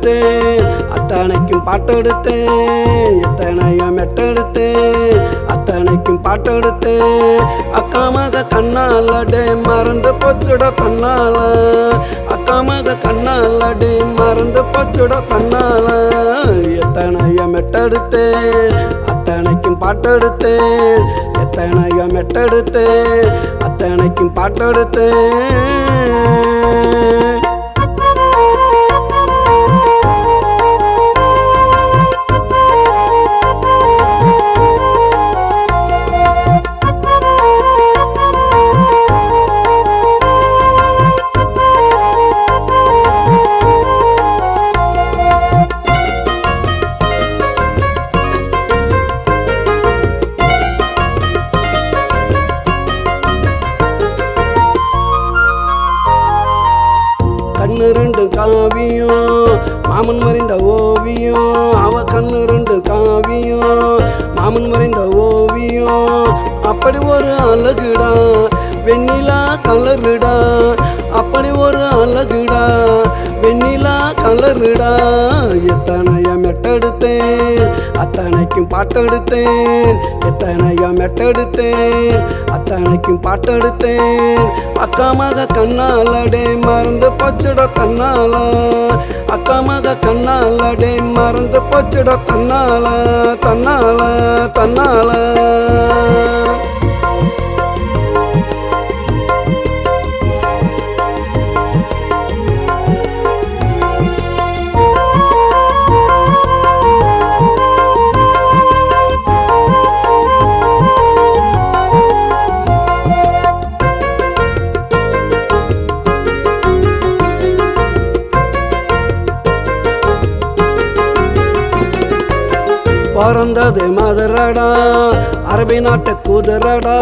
மெட்டெடுத்தேன் அத்தனைக்கும் பாட்டெடுத்தேன் எத்தனையோ மெட்டெடுத்தேன் அத்தனைக்கும் பாட்டெடுத்தேன் அக்கா மக கண்ணாலடே மறந்து போச்சுட தன்னால அக்கா மக கண்ணாலடே மறந்து போச்சுட தன்னால எத்தனையோ மெட்டெடுத்தேன் அத்தனைக்கும் பாட்டெடுத்தேன் எத்தனையோ மெட்டெடுத்தேன் அத்தனைக்கும் பாட்டெடுத்தேன். கண்ணு ரெண்டு காவியம் மாமன் மறைந்த ஓவியம் அவ கண்ணு ரெண்டு காவியம் மாமன் மறைந்த ஓவியம் அப்படி ஒரு அழகுடா வெண்ணிலா கலருடா அப்படி ஒரு அழகுடா வெண்ணிலா கலருடா எத்தனையோ மெட்டெடுத்தேன் அத்தனைக்கும் பாட்டெடுத்தேன் எத்தனையோ மெட்டெடுத்தேன் அத்தனைக்கும் பாட்டெடுத்தேன் அக்கா மக கண்ணாலடே மறந்து போச்சுட தன்னால அக்கா மக கண்ணாலடே மறந்து போச்சுட தன்னால தன்னால தன்னால. பிறந்தது மதுரடா அரபி நாட்டு குதிரடா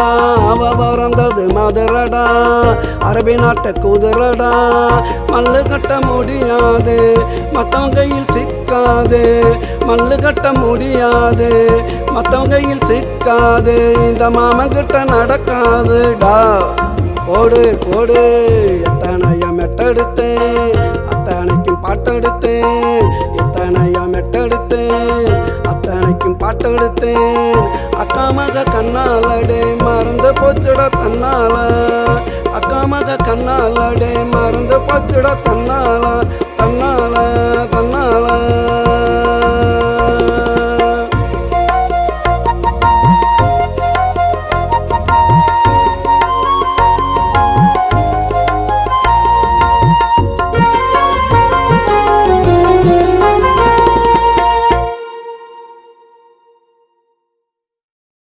அவ பிறந்தது மதுரடா அரபி நாட்டு குதிரடா மல்லு கட்ட முடியாது மத்தவங்க கையில் சிக்காது மல்லு கட்ட முடியாது மத்தவங்க கையில் சிக்காது இந்த மாமன் கிட்ட நடக்காதுடா போடு போடு எத்தனையோ மெட்டெடுத்தேன் அத்தனைக்கும் பாட்டெடுத்தேன் எத்தனையோ மெட்டெடுத்தேன் அத்தனைக்கும் பாட்டெடுத்தேன் அக்கா மக கண்ணாலடே மறந்து போச்சுட தன்னால அக்கா மக கண்ணாலடே மறந்து போச்சுட தன்னால.